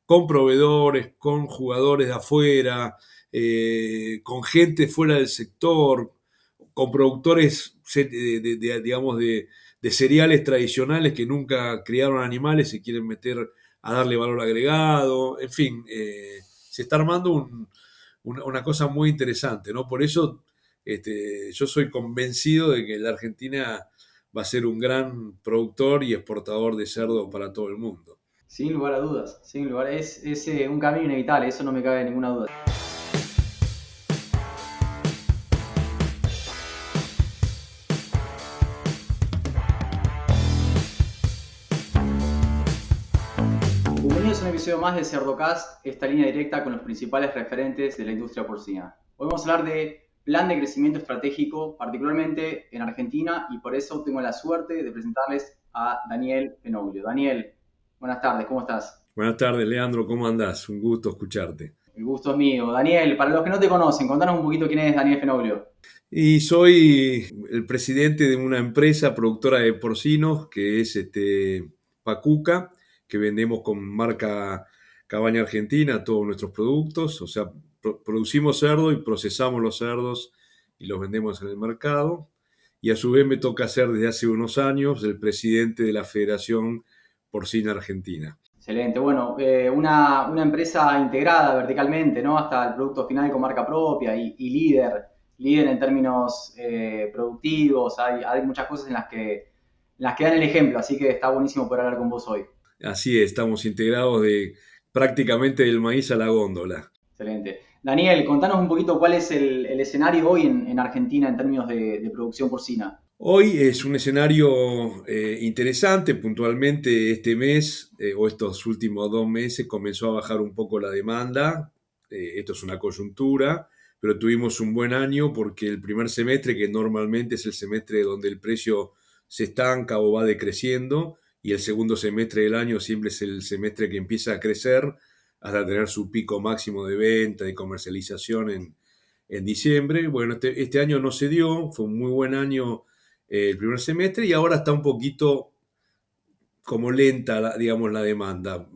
con proveedores, con jugadores de afuera, con gente fuera del sector, con productores, digamos, de cereales tradicionales que nunca criaron animales y quieren meter a darle valor agregado. En fin, se está armando una cosa muy interesante, ¿no? Por eso yo soy convencido de que la Argentina va a ser un gran productor y exportador de cerdo para todo el mundo. Sin lugar a dudas, sin lugar, es un camino inevitable, eso no me cabe ninguna duda. Bienvenidos a un episodio más de Cerdocast, esta línea directa con los principales referentes de la industria porcina. Hoy vamos a hablar de plan de crecimiento estratégico, particularmente en Argentina, y por eso tengo la suerte de presentarles a Daniel Fenoglio. Daniel, buenas tardes, ¿cómo estás? Buenas tardes, Leandro, ¿cómo andás? Un gusto escucharte. El gusto es mío. Daniel, para los que no te conocen, contanos un poquito quién es Daniel Fenoglio. Y soy el presidente de una empresa productora de porcinos que es Pacuca, que vendemos con marca Cabaña Argentina todos nuestros productos. O sea, producimos cerdo y procesamos los cerdos y los vendemos en el mercado. Y a su vez me toca ser desde hace unos años el presidente de la Federación Porcina Argentina. Excelente. Bueno, una empresa integrada verticalmente, ¿no? Hasta el producto final con marca propia y líder en términos productivos. Hay muchas cosas en las que dan el ejemplo, así que está buenísimo poder hablar con vos hoy. Así es, estamos integrados de prácticamente del maíz a la góndola. Excelente. Daniel, contanos un poquito cuál es el escenario hoy en Argentina en términos de producción porcina. Hoy es un escenario interesante. Puntualmente este mes o estos últimos 2 meses comenzó a bajar un poco la demanda. Esto es una coyuntura, pero tuvimos un buen año porque el primer semestre, que normalmente es el semestre donde el precio se estanca o va decreciendo, y el segundo semestre del año siempre es el semestre que empieza a crecer hasta tener su pico máximo de venta y comercialización en diciembre. Bueno, este año no se dio, fue un muy buen año el primer semestre y ahora está un poquito como lenta, digamos, la demanda.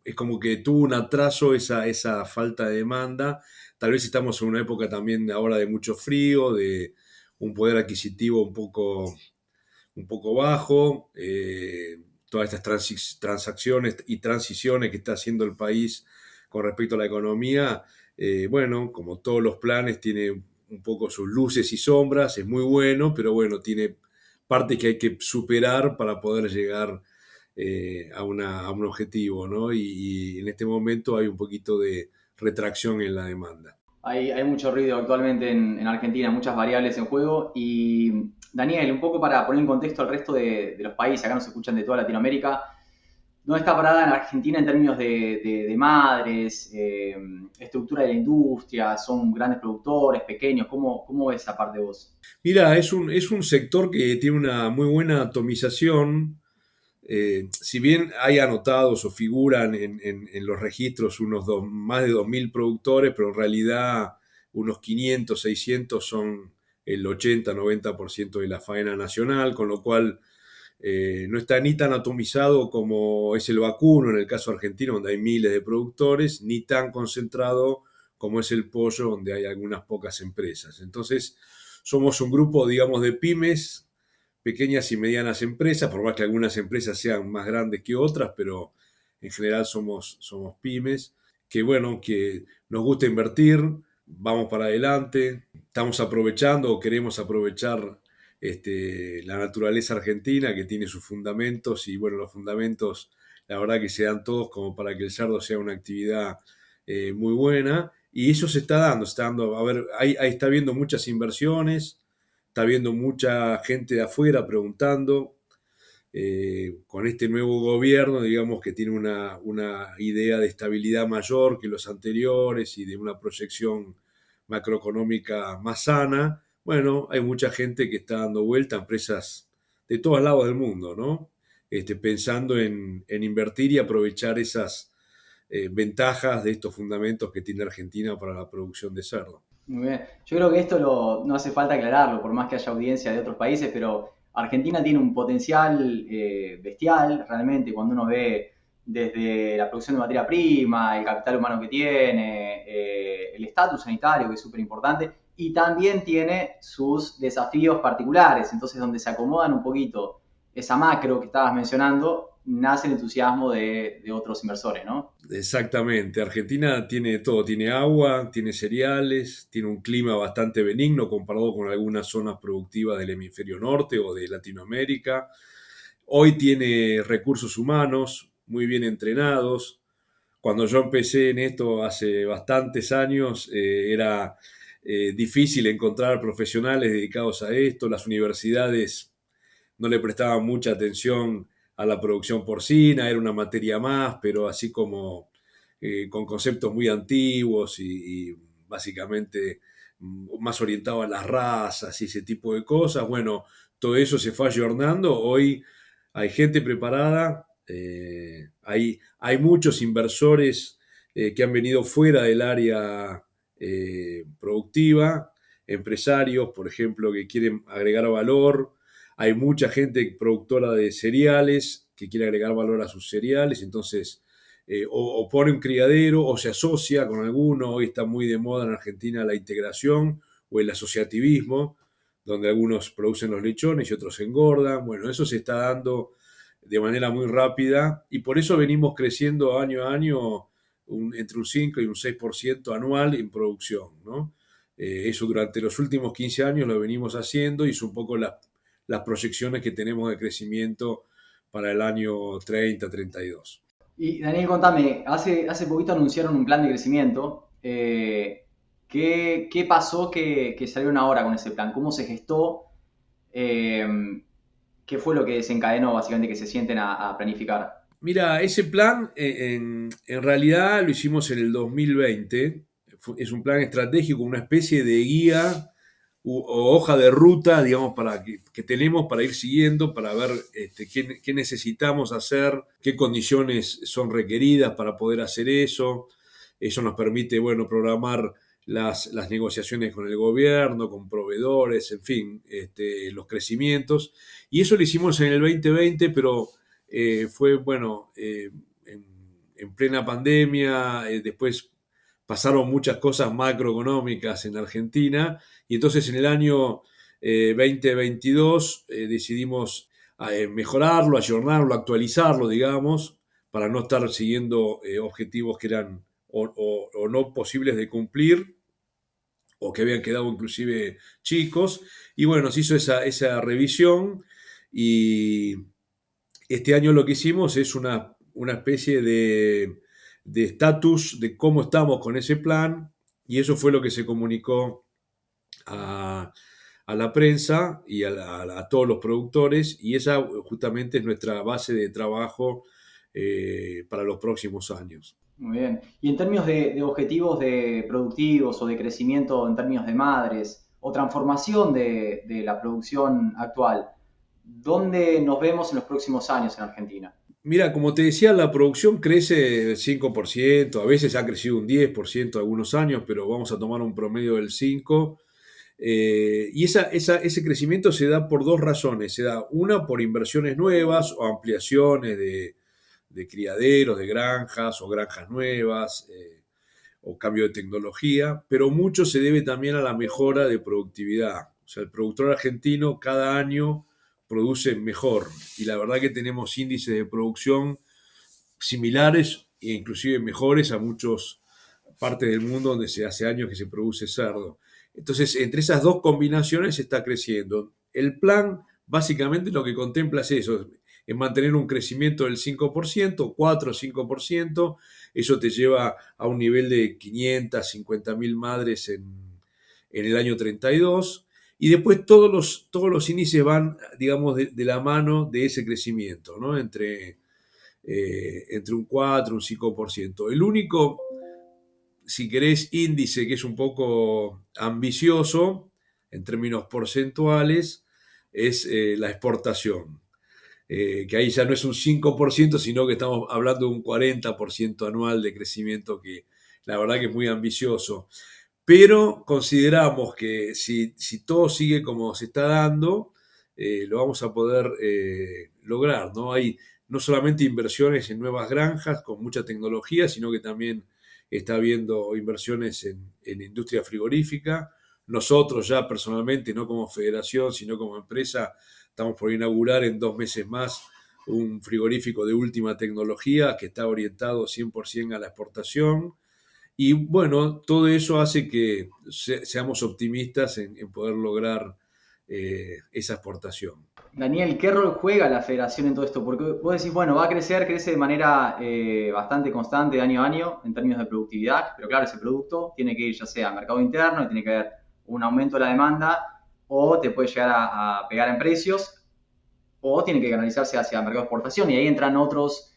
Es como que tuvo un atraso esa falta de demanda. Tal vez estamos en una época también ahora de mucho frío, de un poder adquisitivo un poco bajo. Todas estas transacciones y transiciones que está haciendo el país con respecto a la economía, bueno, como todos los planes, tiene un poco sus luces y sombras, es muy bueno, pero bueno, tiene partes que hay que superar para poder llegar a un objetivo, ¿no? Y en este momento hay un poquito de retracción en la demanda. Hay mucho ruido actualmente en Argentina, muchas variables en juego. Y Daniel, un poco para poner en contexto al resto de los países, acá nos escuchan de toda Latinoamérica, ¿dónde está parada en Argentina en términos de madres, estructura de la industria? ¿Son grandes productores, pequeños? ¿Cómo ves esa parte de vos? Mira, es un sector que tiene una muy buena atomización. Si bien hay anotados o figuran en los registros más de 2.000 productores, pero en realidad unos 500, 600 son el 80-90% de la faena nacional, con lo cual no está ni tan atomizado como es el vacuno en el caso argentino, donde hay miles de productores, ni tan concentrado como es el pollo, donde hay algunas pocas empresas. Entonces, somos un grupo, digamos, de pymes, pequeñas y medianas empresas, por más que algunas empresas sean más grandes que otras, pero en general somos pymes, que bueno, que nos gusta invertir, vamos para adelante, estamos aprovechando o queremos aprovechar la naturaleza argentina que tiene sus fundamentos y bueno, los fundamentos la verdad que se dan todos como para que el cerdo sea una actividad muy buena y eso se está dando, a ver, ahí está habiendo muchas inversiones, está habiendo mucha gente de afuera preguntando. Con este nuevo gobierno, digamos que tiene una idea de estabilidad mayor que los anteriores y de una proyección macroeconómica más sana. Bueno, hay mucha gente que está dando vuelta, empresas de todos lados del mundo, ¿no? Pensando en invertir y aprovechar esas ventajas de estos fundamentos que tiene Argentina para la producción de cerdo. Muy bien. Yo creo que esto no hace falta aclararlo, por más que haya audiencia de otros países, pero Argentina tiene un potencial bestial, realmente, cuando uno ve desde la producción de materia prima, el capital humano que tiene, el estatus sanitario, que es súper importante, y también tiene sus desafíos particulares, entonces donde se acomodan un poquito esa macro que estabas mencionando, nace el entusiasmo de otros inversores, ¿no? Exactamente. Argentina tiene todo, tiene agua, tiene cereales, tiene un clima bastante benigno comparado con algunas zonas productivas del hemisferio norte o de Latinoamérica. Hoy tiene recursos humanos muy bien entrenados. Cuando yo empecé en esto hace bastantes años, era difícil encontrar profesionales dedicados a esto. Las universidades no le prestaban mucha atención a la producción porcina, era una materia más, pero así como con conceptos muy antiguos y básicamente más orientado a las razas y ese tipo de cosas. Bueno, todo eso se fue ayornando. Hoy hay gente preparada, hay muchos inversores que han venido fuera del área productiva, empresarios, por ejemplo, que quieren agregar valor. Hay mucha gente productora de cereales que quiere agregar valor a sus cereales, entonces o pone un criadero o se asocia con alguno. Hoy está muy de moda en Argentina la integración o el asociativismo, donde algunos producen los lechones y otros engordan. Bueno, eso se está dando de manera muy rápida y por eso venimos creciendo año a año entre un 5 y un 6% anual en producción, ¿no? Eso durante los últimos 15 años lo venimos haciendo y es un poco las proyecciones que tenemos de crecimiento para el año 30-32. Y Daniel, contame, hace poquito anunciaron un plan de crecimiento. ¿Qué pasó que salieron ahora con ese plan? ¿Cómo se gestó? Eh, ¿Qué fue lo que desencadenó básicamente que se sienten a planificar? Mira, ese plan en realidad lo hicimos en el 2020. Es un plan estratégico, una especie de guía o hoja de ruta, digamos, para que tenemos para ir siguiendo, para ver qué necesitamos hacer, qué condiciones son requeridas para poder hacer eso. Eso nos permite, bueno, programar las negociaciones con el gobierno, con proveedores, en fin, los crecimientos. Y eso lo hicimos en el 2020, pero fue, bueno, en plena pandemia, después pasaron muchas cosas macroeconómicas en Argentina y entonces en el año 2022 decidimos mejorarlo, ayornarlo, actualizarlo, digamos, para no estar siguiendo objetivos que eran o no posibles de cumplir o que habían quedado inclusive chicos. Y bueno, se hizo esa revisión y este año lo que hicimos es una especie de estatus de cómo estamos con ese plan y eso fue lo que se comunicó a la prensa y a todos los productores y esa justamente es nuestra base de trabajo para los próximos años. Muy bien. Y en términos de objetivos de productivos o de crecimiento en términos de madres o transformación de la producción actual, ¿dónde nos vemos en los próximos años en Argentina? Mira, como te decía, la producción crece 5%, a veces ha crecido un 10% algunos años, pero vamos a tomar un promedio del 5%. Y ese crecimiento se da por dos razones. Se da una por inversiones nuevas o ampliaciones de criaderos, de granjas o granjas nuevas o cambio de tecnología, pero mucho se debe también a la mejora de productividad. O sea, el productor argentino cada año produce mejor y la verdad que tenemos índices de producción similares e inclusive mejores a muchas partes del mundo donde se hace años que se produce cerdo. Entonces, entre esas dos combinaciones está creciendo. El plan básicamente lo que contempla es eso, es mantener un crecimiento del 5%, 4 o 5%, eso te lleva a un nivel de 550.000 madres en el año 32, y después todos los índices van, digamos, de la mano de ese crecimiento, ¿no? Entre un 4 y un 5%. El único, si querés, índice que es un poco ambicioso en términos porcentuales es la exportación, que ahí ya no es un 5%, sino que estamos hablando de un 40% anual de crecimiento, que la verdad que es muy ambicioso. Pero consideramos que si todo sigue como se está dando, lo vamos a poder lograr, ¿no? no solamente inversiones en nuevas granjas con mucha tecnología, sino que también está habiendo inversiones en industria frigorífica. Nosotros ya personalmente, no como federación, sino como empresa, estamos por inaugurar en 2 meses más un frigorífico de última tecnología que está orientado 100% a la exportación. Y bueno, todo eso hace que seamos optimistas en poder lograr esa exportación. Daniel, ¿qué rol juega la federación en todo esto? Porque vos decís, bueno, va a crecer, crece de manera bastante constante de año a año en términos de productividad, pero claro, ese producto tiene que ir ya sea al mercado interno, y tiene que haber un aumento de la demanda, o te puede llegar a pegar en precios, o tiene que canalizarse hacia el mercado de exportación, y ahí entran otros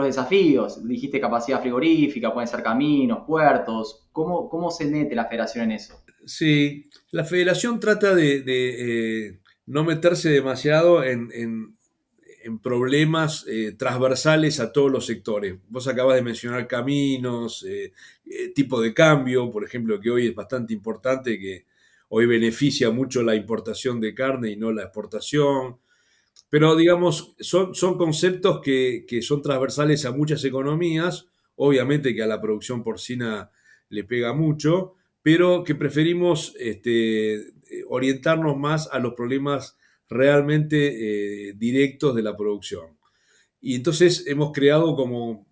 desafíos. Dijiste capacidad frigorífica, pueden ser caminos, puertos. ¿Cómo se mete la federación en eso? Sí, la federación trata de no meterse demasiado en problemas transversales a todos los sectores. Vos acabas de mencionar caminos, tipo de cambio, por ejemplo, que hoy es bastante importante, que hoy beneficia mucho la importación de carne y no la exportación. Pero digamos, son conceptos que son transversales a muchas economías, obviamente que a la producción porcina le pega mucho, pero que preferimos orientarnos más a los problemas realmente directos de la producción. Y entonces hemos creado como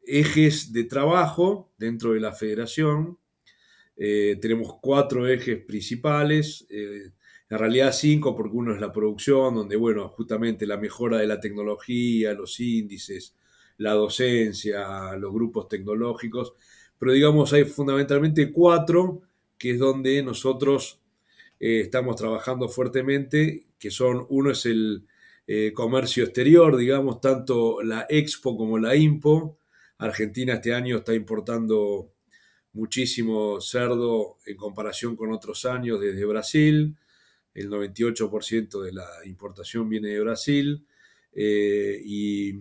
ejes de trabajo dentro de la federación. Tenemos 4 ejes principales, en realidad 5 porque uno es la producción, donde, bueno, justamente la mejora de la tecnología, los índices, la docencia, los grupos tecnológicos, pero digamos hay fundamentalmente 4 que es donde nosotros estamos trabajando fuertemente, que son, uno es el comercio exterior, digamos, tanto la Expo como la Impo. Argentina este año está importando muchísimo cerdo en comparación con otros años desde Brasil. El 98% de la importación viene de Brasil. Y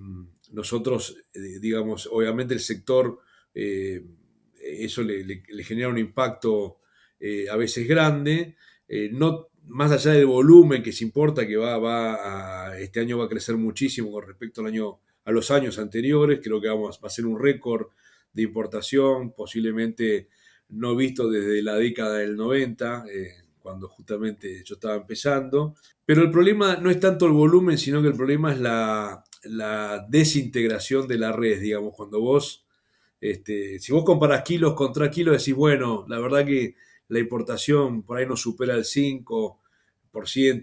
nosotros, digamos, obviamente el sector, eh, eso le genera un impacto a veces grande. No, más allá del volumen que se importa, que este año va a crecer muchísimo con respecto a los años anteriores. Creo que va a ser un récord de importación, posiblemente no visto desde la década del 90, cuando justamente yo estaba empezando. Pero el problema no es tanto el volumen, sino que el problema es la desintegración de la red, digamos, cuando vos, si vos comparás kilos contra kilos, decís, bueno, la verdad que la importación por ahí no supera el 5%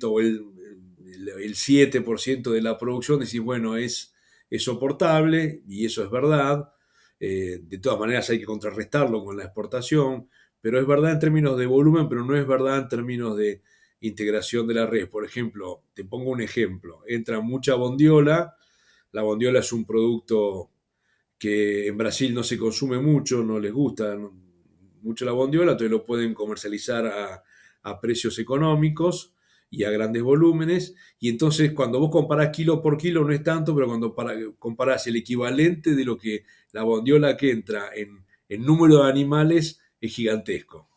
o el 7% de la producción, decís, bueno, es soportable y eso es verdad. De todas maneras hay que contrarrestarlo con la exportación, pero es verdad en términos de volumen, pero no es verdad en términos de integración de la red. Por ejemplo, te pongo un ejemplo, entra mucha bondiola, la bondiola es un producto que en Brasil no se consume mucho, no les gusta mucho la bondiola, entonces lo pueden comercializar a precios económicos y a grandes volúmenes. Y entonces cuando vos comparás kilo por kilo no es tanto, pero cuando comparás el equivalente de lo que la bondiola que entra en número de animales es gigantesco.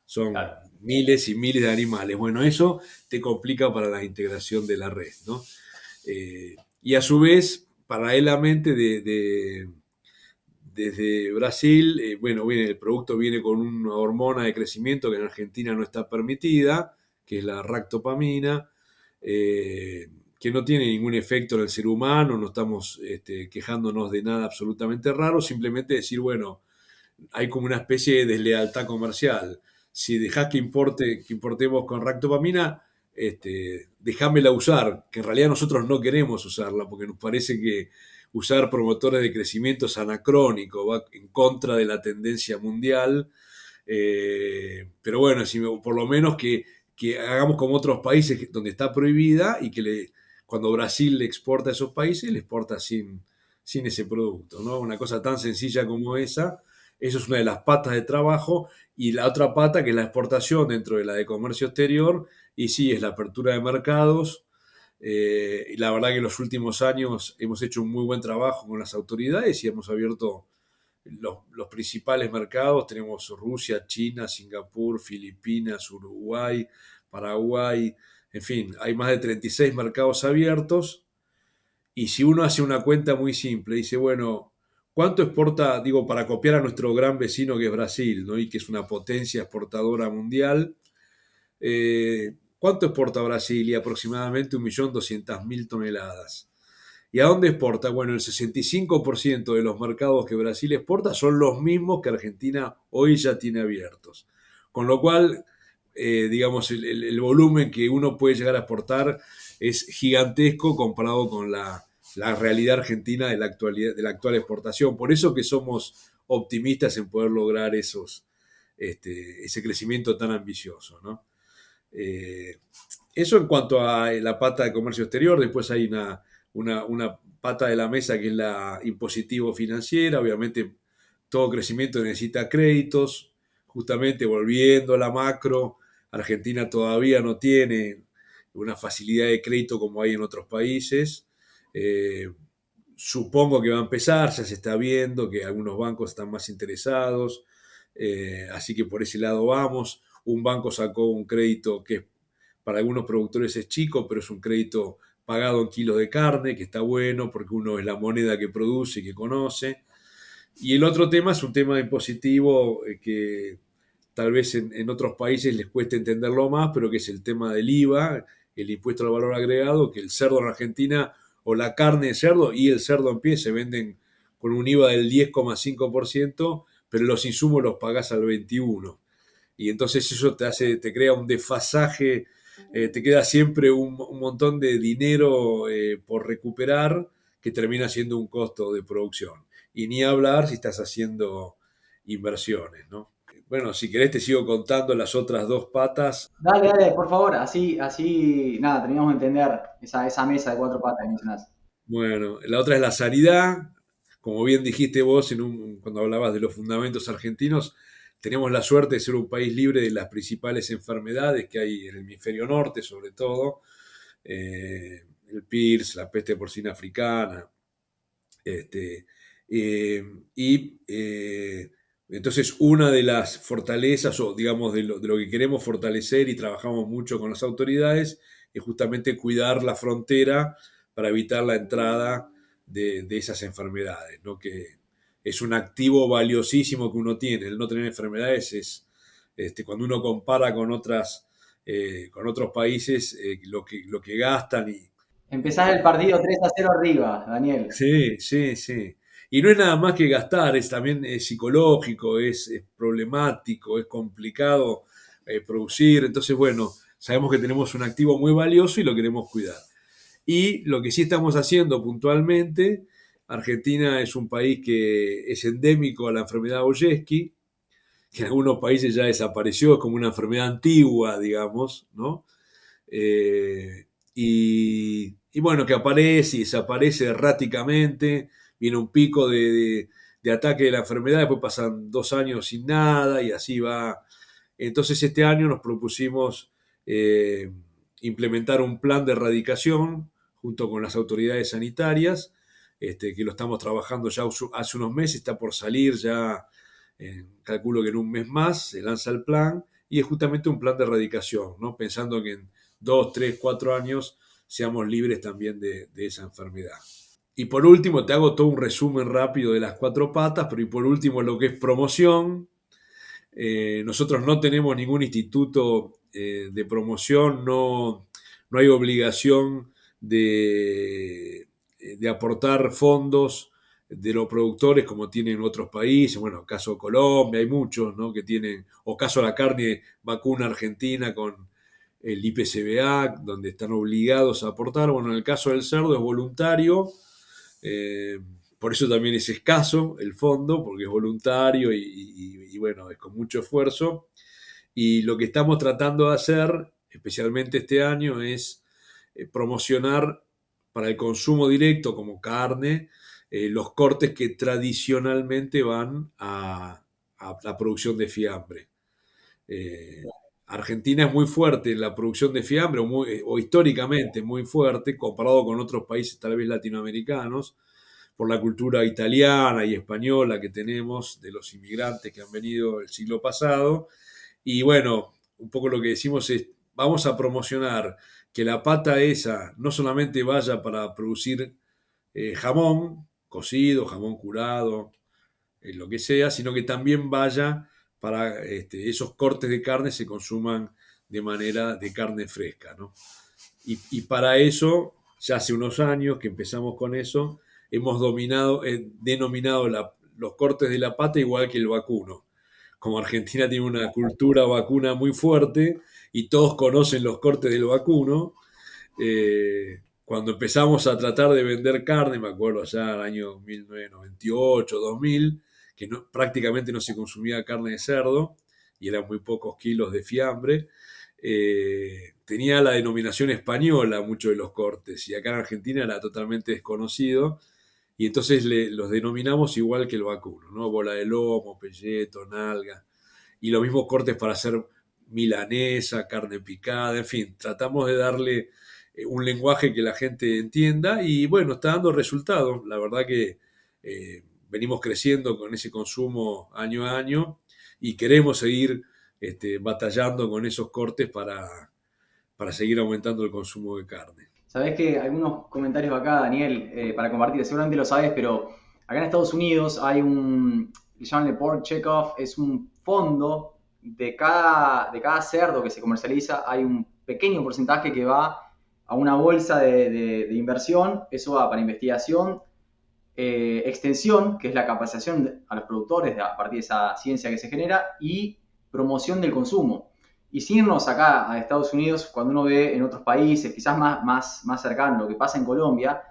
Son Claro. miles y miles de animales. Bueno, eso te complica para la integración de la red, ¿no? Y a su vez, paralelamente desde Brasil, bueno, el producto viene con una hormona de crecimiento que en Argentina no está permitida, que es la ractopamina, que no tiene ningún efecto en el ser humano, no estamos quejándonos de nada absolutamente raro, simplemente decir, bueno, hay como una especie de deslealtad comercial. Si dejás que importemos con ractopamina, dejámela usar, que en realidad nosotros no queremos usarla, porque nos parece que usar promotores de crecimiento es anacrónico, va en contra de la tendencia mundial. Pero bueno, por lo menos que hagamos como otros países donde está prohibida y que cuando Brasil le exporta a esos países, le exporta sin ese producto, ¿no? Una cosa tan sencilla como esa, eso es una de las patas de trabajo. Y la otra pata, que es la exportación dentro de la de comercio exterior, y sí, es la apertura de mercados. Y la verdad que en los últimos años hemos hecho un muy buen trabajo con las autoridades y hemos abierto los principales mercados. Tenemos Rusia, China, Singapur, Filipinas, Uruguay, Paraguay, en fin, hay más de 36 mercados abiertos Y si uno hace una cuenta muy simple, dice, bueno, ¿cuánto exporta, digo, para copiar a nuestro gran vecino que es Brasil, ¿no? Y que es una potencia exportadora mundial? ¿Cuánto exporta Brasil? Y aproximadamente 1.200.000 toneladas. ¿Y a dónde exporta? Bueno, el 65% de los mercados que Brasil exporta son los mismos que Argentina hoy ya tiene abiertos. Con lo cual, digamos, el volumen que uno puede llegar a exportar es gigantesco comparado con la realidad argentina de la actual exportación. Por eso que somos optimistas en poder lograr ese crecimiento tan ambicioso, ¿no? Eh, Eso en cuanto a la pata de comercio exterior. Después hay una pata de la mesa que es la impositivo financiera. Obviamente todo crecimiento necesita créditos. Justamente volviendo a la macro, Argentina todavía no tiene una facilidad de crédito como hay en otros países. Eh, Supongo que va a empezar, ya se está viendo que algunos bancos están más interesados, así que por ese lado vamos. Un banco sacó un crédito que para algunos productores es chico, pero es un crédito pagado en kilos de carne, que está bueno porque uno es la moneda que produce y que conoce. Y el otro tema es un tema impositivo que tal vez en otros países les cueste entenderlo más, pero que es el tema del IVA, el impuesto al valor agregado, que el cerdo en Argentina o la carne de cerdo y el cerdo en pie se venden con un IVA del 10,5%, pero los insumos los pagás al 21%. Y entonces eso te crea un desfasaje, te queda siempre un montón de dinero por recuperar que termina siendo un costo de producción. Y ni hablar si estás haciendo inversiones, ¿no? Bueno, si querés te sigo contando las otras dos patas. Dale, dale, por favor, nada, terminamos de entender esa mesa de cuatro patas que mencionás. Bueno, la otra es la sanidad. Como bien dijiste vos cuando hablabas de los fundamentos argentinos, tenemos la suerte de ser un país libre de las principales enfermedades que hay en el hemisferio norte, sobre todo. El PIRS, la peste porcina africana. Este, eh, y entonces una de las fortalezas, o digamos de lo que queremos fortalecer y trabajamos mucho con las autoridades, es justamente cuidar la frontera para evitar la entrada de esas enfermedades, ¿no? Que es un activo valiosísimo que uno tiene. El no tener enfermedades cuando uno compara con otros países, lo que gastan y, Empezás el partido 3-0 arriba, Daniel. sí, sí, sí. Y no es nada más que gastar, es también es psicológico, es problemático, es complicado producir. Entonces, bueno, sabemos que tenemos un activo muy valioso y lo queremos cuidar. Y lo que sí estamos haciendo puntualmente, Argentina es un país que es endémico a la enfermedad Oyeski, que en algunos países ya desapareció, es como una enfermedad antigua, digamos, ¿no? Y bueno, que aparece y desaparece erráticamente, viene un pico de ataque de la enfermedad, después pasan 2 años sin nada y así va. Entonces este año nos propusimos eh, implementar un plan de erradicación junto con las autoridades sanitarias, que lo estamos trabajando ya hace unos meses, está por salir ya, calculo que en un mes más se lanza el plan, y es justamente un plan de erradicación, ¿no? Pensando que en 2, 3, 4 años seamos libres también de esa enfermedad. Y por último, te hago todo un resumen rápido de las cuatro patas, pero y por último lo que es promoción. Nosotros no tenemos ningún instituto de promoción, no hay obligación de aportar fondos de los productores como tienen otros países. Bueno, caso Colombia, hay muchos, ¿no? Que tienen, o caso la carne vacuna argentina con el IPCBA, donde están obligados a aportar. Bueno, en el caso del cerdo es voluntario, eh, por eso también es escaso el fondo, porque es voluntario y bueno, es con mucho esfuerzo. Y lo que estamos tratando de hacer, especialmente este año, es promocionar para el consumo directo como carne los cortes que tradicionalmente van a la producción de fiambre. Eh, Argentina es muy fuerte en la producción de fiambre, o históricamente muy fuerte, comparado con otros países tal vez latinoamericanos, por la cultura italiana y española que tenemos de los inmigrantes que han venido el siglo pasado. Y bueno, un poco lo que decimos es, vamos a promocionar que la pata esa no solamente vaya para producir jamón cocido, jamón curado, lo que sea, sino que también vaya para esos cortes de carne se consuman de manera de carne fresca, ¿no? Y para eso, ya hace unos años que empezamos con eso, hemos denominado los cortes de la pata igual que el vacuno. Como Argentina tiene una cultura vacuna muy fuerte y todos conocen los cortes del vacuno, cuando empezamos a tratar de vender carne, me acuerdo allá el año 1998, 2000, que prácticamente no se consumía carne de cerdo y eran muy pocos kilos de fiambre, tenía la denominación española muchos de los cortes y acá en Argentina era totalmente desconocido y entonces los denominamos igual que el vacuno, ¿no? Bola de lomo, pelleto, nalga y los mismos cortes para hacer milanesa, carne picada, en fin, tratamos de darle un lenguaje que la gente entienda y bueno, está dando resultados. La verdad que venimos creciendo con ese consumo año a año y queremos seguir batallando con esos cortes para seguir aumentando el consumo de carne. Sabés que algunos comentarios acá, Daniel, para compartir, seguramente lo sabes, pero acá en Estados Unidos hay que llaman el Pork Checkoff, es un fondo de cada cerdo que se comercializa, hay un pequeño porcentaje que va a una bolsa de inversión, eso va para investigación, extensión, que es la capacitación a los productores a partir de esa ciencia que se genera, y promoción del consumo. Y sin irnos acá a Estados Unidos, cuando uno ve en otros países, quizás más cercano, lo que pasa en Colombia,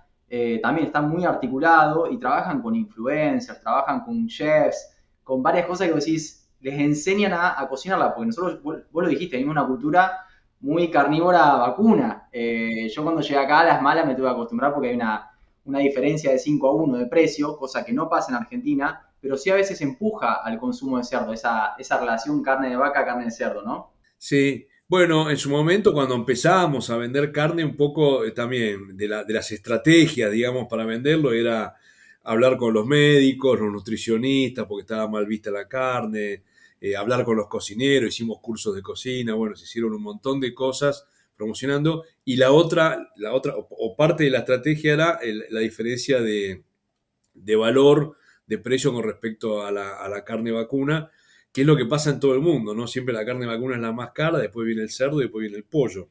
también está muy articulado y trabajan con influencers, trabajan con chefs, con varias cosas que vos decís, les enseñan a cocinarla, porque nosotros, vos lo dijiste, tenemos una cultura muy carnívora vacuna. Yo cuando llegué acá a las malas me tuve que acostumbrar porque hay una diferencia de 5-1 de precio, cosa que no pasa en Argentina, pero sí a veces empuja al consumo de cerdo, esa relación carne de vaca, carne de cerdo, ¿no? Sí, bueno, en su momento cuando empezábamos a vender carne, un poco también de las estrategias, digamos, para venderlo era hablar con los médicos, los nutricionistas, porque estaba mal vista la carne, hablar con los cocineros, hicimos cursos de cocina, bueno, se hicieron un montón de cosas promocionando. Y la otra o parte de la estrategia era la diferencia de valor, de precio con respecto a la carne vacuna, que es lo que pasa en todo el mundo, ¿no? Siempre la carne vacuna es la más cara, después viene el cerdo y después viene el pollo.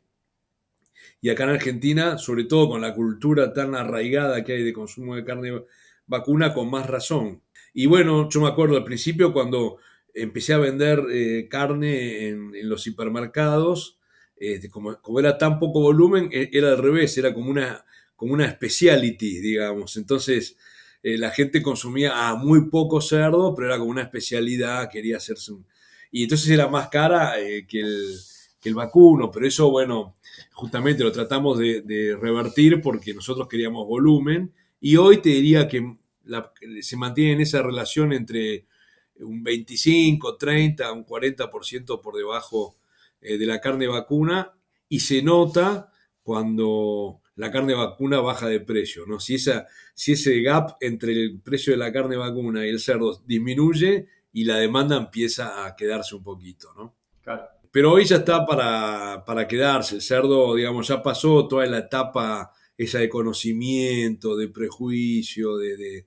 Y acá en Argentina, sobre todo con la cultura tan arraigada que hay de consumo de carne vacuna, con más razón. Y bueno, yo me acuerdo al principio cuando empecé a vender carne en los hipermercados, como era tan poco volumen, era al revés, era como una speciality, digamos. Entonces, la gente consumía muy poco cerdo, pero era como una especialidad, quería hacerse un... Y entonces era más cara que el vacuno, pero eso, bueno, justamente lo tratamos de revertir porque nosotros queríamos volumen y hoy te diría que se mantiene en esa relación entre un 25, 30, un 40% por debajo de la carne vacuna y se nota cuando la carne vacuna baja de precio, ¿no? Si ese gap entre el precio de la carne vacuna y el cerdo disminuye y la demanda empieza a quedarse un poquito, ¿no? Claro. Pero hoy ya está para quedarse. El cerdo, digamos, ya pasó toda la etapa esa de conocimiento, de prejuicio, de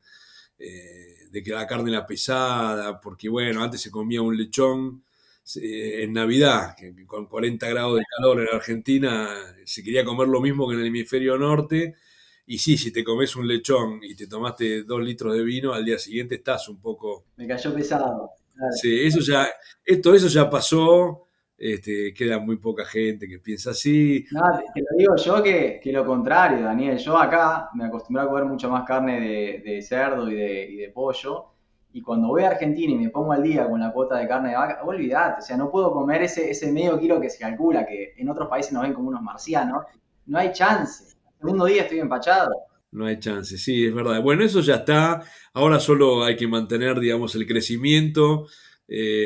que la carne era pesada, porque bueno, antes se comía un lechón en Navidad, que con 40 grados de calor en Argentina se quería comer lo mismo que en el hemisferio norte. Y sí, si te comes un lechón y te tomaste 2 litros de vino, al día siguiente estás un poco... Me cayó pesado. Claro. Sí, todo eso ya pasó, queda muy poca gente que piensa así. No, te lo digo yo que lo contrario, Daniel. Yo acá me acostumbré a comer mucho más carne de cerdo y de pollo. Y cuando voy a Argentina y me pongo al día con la cuota de carne de vaca, olvídate, o sea, no puedo comer ese medio kilo que se calcula, que en otros países nos ven como unos marcianos. No hay chance. El segundo día estoy empachado. No hay chance, sí, es verdad. Bueno, eso ya está. Ahora solo hay que mantener, digamos, el crecimiento,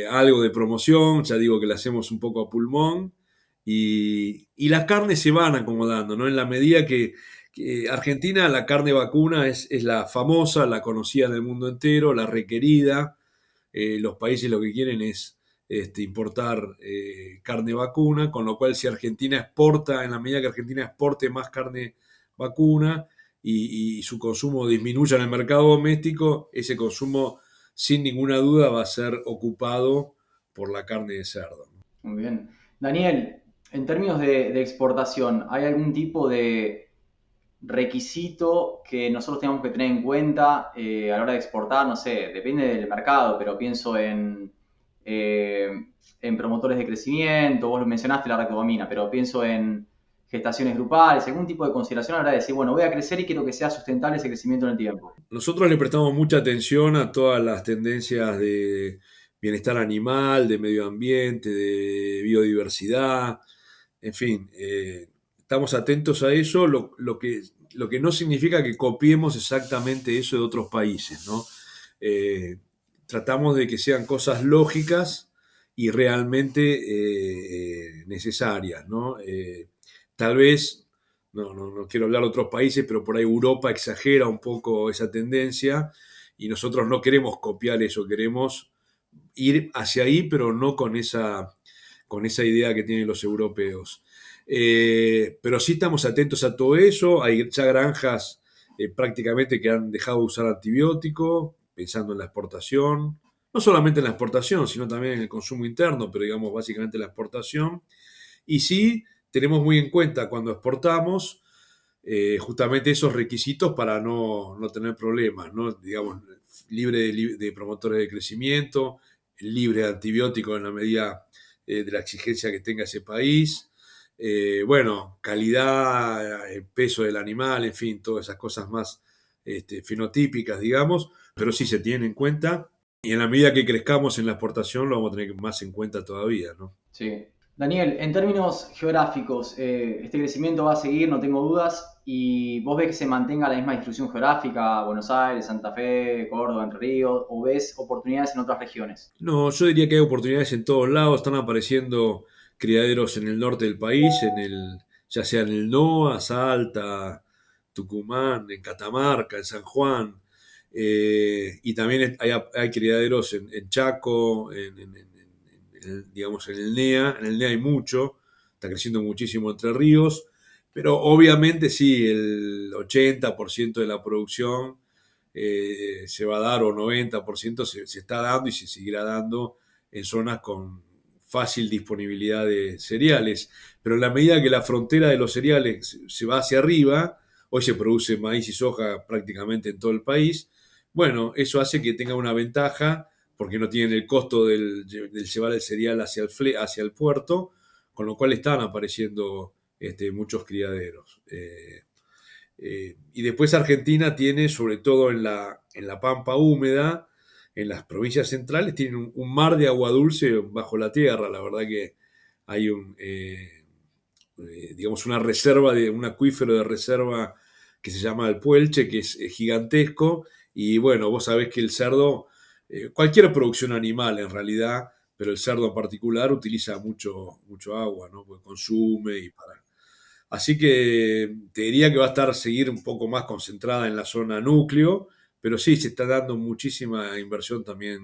algo de promoción. Ya digo que le hacemos un poco a pulmón. Y las carnes se van acomodando, ¿no? En la medida que Argentina, la carne vacuna es la famosa, la conocida en el mundo entero, la requerida. Los países lo que quieren es importar carne vacuna, con lo cual si Argentina exporta, en la medida que Argentina exporte más carne vacuna, y su consumo disminuya en el mercado doméstico, ese consumo sin ninguna duda va a ser ocupado por la carne de cerdo. Muy bien. Daniel, en términos de exportación, ¿hay algún tipo de requisito que nosotros tenemos que tener en cuenta a la hora de exportar? No sé, depende del mercado, pero pienso eh, en promotores de crecimiento, vos mencionaste la rectobamina, pero pienso en gestaciones grupales, algún tipo de consideración a la hora de decir, bueno, voy a crecer y quiero que sea sustentable ese crecimiento en el tiempo. Nosotros le prestamos mucha atención a todas las tendencias de bienestar animal, de medio ambiente, de biodiversidad, en fin, estamos atentos a eso, lo que no significa que copiemos exactamente eso de otros países, ¿no? Eh, Tratamos de que sean cosas lógicas y realmente necesarias, ¿no? Tal vez, no quiero hablar de otros países, pero por ahí Europa exagera un poco esa tendencia y nosotros no queremos copiar eso, queremos ir hacia ahí, pero no con esa idea que tienen los europeos. Pero sí estamos atentos a todo eso. Hay ya granjas prácticamente que han dejado de usar antibióticos, pensando en la exportación. No solamente en la exportación, sino también en el consumo interno, pero digamos básicamente en la exportación. Y sí tenemos muy en cuenta cuando exportamos justamente esos requisitos para no tener problemas, ¿no? Digamos, libre de promotores de crecimiento, libre de antibióticos en la medida de la exigencia que tenga ese país. Bueno, calidad, peso del animal, en fin, todas esas cosas más fenotípicas, digamos, pero sí se tienen en cuenta y en la medida que crezcamos en la exportación lo vamos a tener más en cuenta todavía, ¿no? Sí. Daniel, en términos geográficos, este crecimiento va a seguir, no tengo dudas, y vos ves que se mantenga la misma distribución geográfica, Buenos Aires, Santa Fe, Córdoba, Entre Ríos, o ves oportunidades en otras regiones. No, yo diría que hay oportunidades en todos lados, están apareciendo criaderos en el norte del país, ya sea en el NOA, Salta, Tucumán, en Catamarca, en San Juan, y también hay criaderos en Chaco, digamos en el NEA, en el NEA hay mucho, está creciendo muchísimo Entre Ríos, pero obviamente sí, el 80% de la producción se va a dar, o 90% se está dando y se seguirá dando en zonas con fácil disponibilidad de cereales. Pero en la medida que la frontera de los cereales se va hacia arriba, hoy se produce maíz y soja prácticamente en todo el país, bueno, eso hace que tenga una ventaja porque no tienen el costo del llevar el cereal hacia el puerto, con lo cual están apareciendo muchos criaderos. Y después Argentina tiene, sobre todo en la pampa húmeda, en las provincias centrales, tienen un mar de agua dulce bajo la tierra. La verdad que hay digamos, una reserva, un acuífero de reserva que se llama el Puelche, que es gigantesco. Y bueno, vos sabés que el cerdo, cualquier producción animal en realidad, pero el cerdo en particular utiliza mucho agua, ¿no? Porque consume y para. Así que te diría que va a seguir un poco más concentrada en la zona núcleo, pero sí, se está dando muchísima inversión también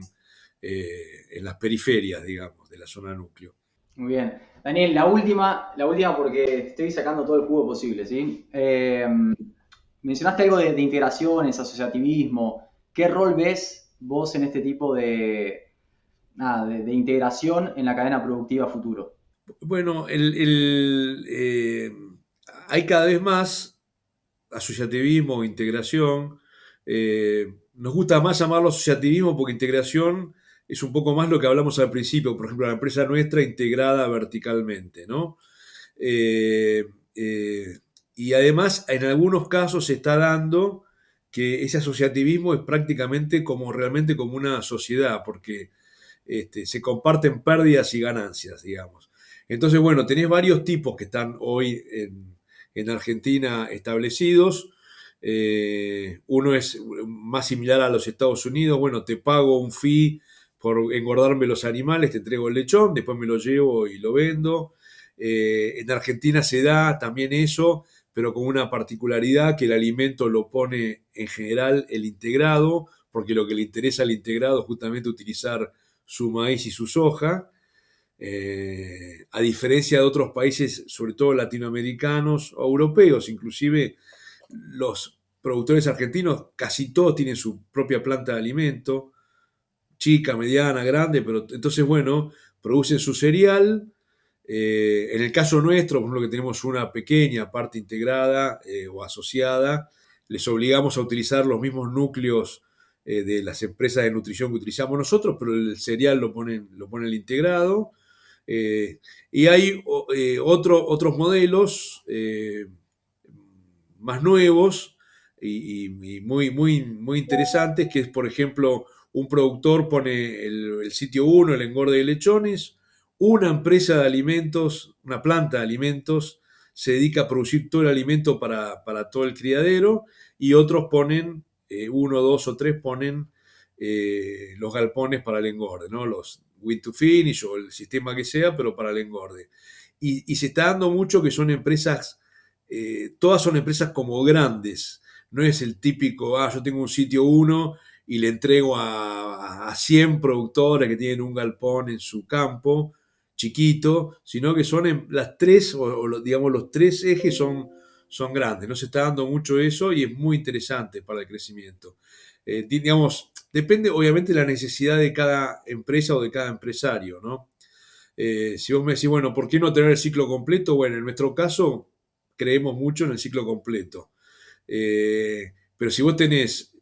en las periferias, digamos, de la zona núcleo. Muy bien. Daniel, la última porque estoy sacando todo el jugo posible, ¿sí? Mencionaste algo de integraciones, asociativismo. ¿Qué rol ves vos en este tipo de integración en la cadena productiva futuro? Bueno, hay cada vez más asociativismo, integración. Nos gusta más llamarlo asociativismo porque integración es un poco más lo que hablamos al principio, por ejemplo, la empresa nuestra integrada verticalmente, ¿no? Eh, eh, y además, en algunos casos se está dando que ese asociativismo es prácticamente como realmente como una sociedad, porque se comparten pérdidas y ganancias, digamos. Entonces, bueno, tenés varios tipos que están hoy en Argentina establecidos. Uno es más similar a los Estados Unidos. Bueno, te pago un fee por engordarme los animales, te entrego el lechón, después me lo llevo y lo vendo. En Argentina se da también eso, pero con una particularidad que el alimento lo pone en general el integrado, porque lo que le interesa al integrado es justamente utilizar su maíz y su soja, a diferencia de otros países, sobre todo latinoamericanos o europeos, inclusive los productores argentinos, casi todos tienen su propia planta de alimento, chica, mediana, grande, pero entonces, bueno, producen su cereal. En el caso nuestro, por ejemplo, que tenemos una pequeña parte integrada o asociada, les obligamos a utilizar los mismos núcleos de las empresas de nutrición que utilizamos nosotros, pero el cereal lo ponen el integrado. Eh, y hay otros modelos más nuevos y muy interesantes, que es, por ejemplo, un productor pone el sitio 1, el engorde de lechones, una empresa de alimentos, una planta de alimentos, se dedica a producir todo el alimento para todo el criadero, y otros ponen, uno, dos o tres ponen los galpones para el engorde, ¿no? Los win to finish o el sistema que sea, pero para el engorde. Y se está dando mucho que son empresas, todas son empresas como grandes, no es el típico, yo tengo un sitio 1 y le entrego a 100 productores que tienen un galpón en su campo chiquito, sino que son las tres, digamos los tres ejes son grandes. No se está dando mucho eso y es muy interesante para el crecimiento. Digamos, depende obviamente de la necesidad de cada empresa o de cada empresario, ¿no? Si vos me decís, bueno, ¿por qué no tener el ciclo completo? Bueno, en nuestro caso creemos mucho en el ciclo completo. Pero si vos tenés,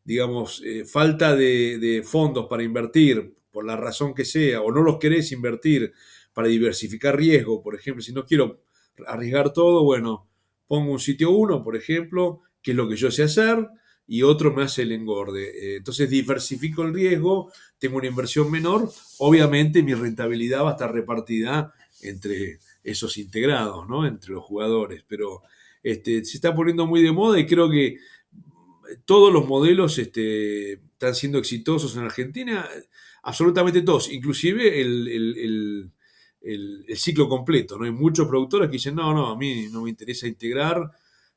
digamos, falta de fondos para invertir, por la razón que sea, o no los querés invertir para diversificar riesgo, por ejemplo, si no quiero arriesgar todo, bueno, pongo un sitio 1, por ejemplo, que es lo que yo sé hacer, y otro me hace el engorde. Entonces diversifico el riesgo, tengo una inversión menor, obviamente mi rentabilidad va a estar repartida entre esos integrados, ¿no? Entre los jugadores, pero se está poniendo muy de moda y creo que todos los modelos están siendo exitosos en Argentina, absolutamente todos, inclusive el ciclo completo, ¿no? Hay muchos productores que dicen, no, a mí no me interesa integrar,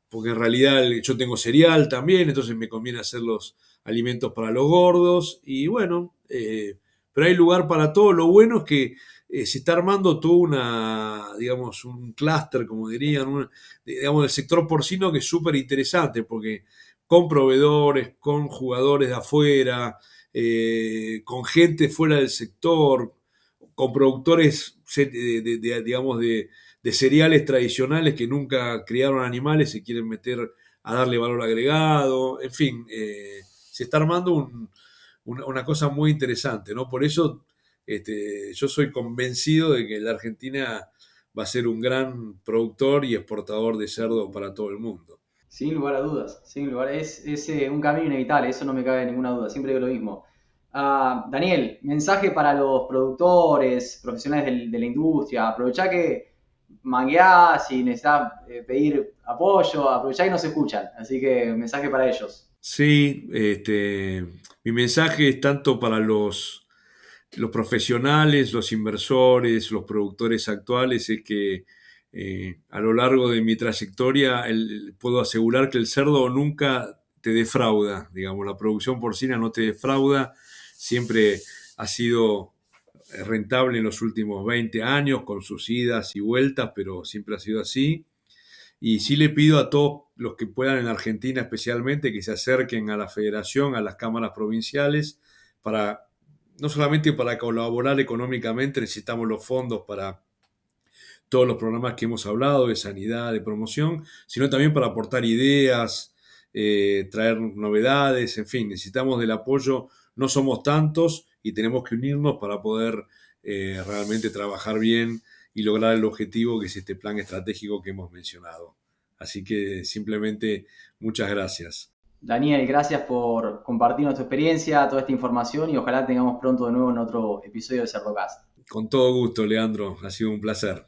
porque en realidad yo tengo cereal también, entonces me conviene hacer los alimentos para los gordos, y bueno, pero hay lugar para todo. Lo bueno es que se está armando toda digamos, un clúster, como dirían, digamos, del sector porcino, que es súper interesante, porque con proveedores, con jugadores de afuera, con gente fuera del sector, con productores, digamos, de cereales tradicionales que nunca criaron animales y quieren meter a darle valor agregado. En fin, se está armando una cosa muy interesante, ¿no? Por eso yo soy convencido de que la Argentina va a ser un gran productor y exportador de cerdo para todo el mundo. Sin lugar a dudas, sin lugar, es un camino inevitable, eso no me cabe ninguna duda, siempre digo lo mismo. Daniel, mensaje para los productores, profesionales de la industria, aprovechá que mangueás y necesitas pedir apoyo, aprovechá que nos escuchan, así que mensaje para ellos. Sí, mi mensaje es tanto para los profesionales, los inversores, los productores actuales, es que a lo largo de mi trayectoria puedo asegurar que el cerdo nunca te defrauda, digamos, la producción porcina no te defrauda, siempre ha sido rentable en los últimos 20 años, con sus idas y vueltas, pero siempre ha sido así. Y sí le pido a todos los que puedan en Argentina especialmente que se acerquen a la federación, a las cámaras provinciales, para no solamente para colaborar económicamente, necesitamos los fondos para todos los programas que hemos hablado, de sanidad, de promoción, sino también para aportar ideas, traer novedades, en fin, necesitamos del apoyo, no somos tantos y tenemos que unirnos para poder realmente trabajar bien y lograr el objetivo que es este plan estratégico que hemos mencionado. Así que simplemente muchas gracias. Daniel, gracias por compartirnos tu experiencia, toda esta información y ojalá tengamos pronto de nuevo en otro episodio de Cerdocast. Con todo gusto, Leandro, ha sido un placer.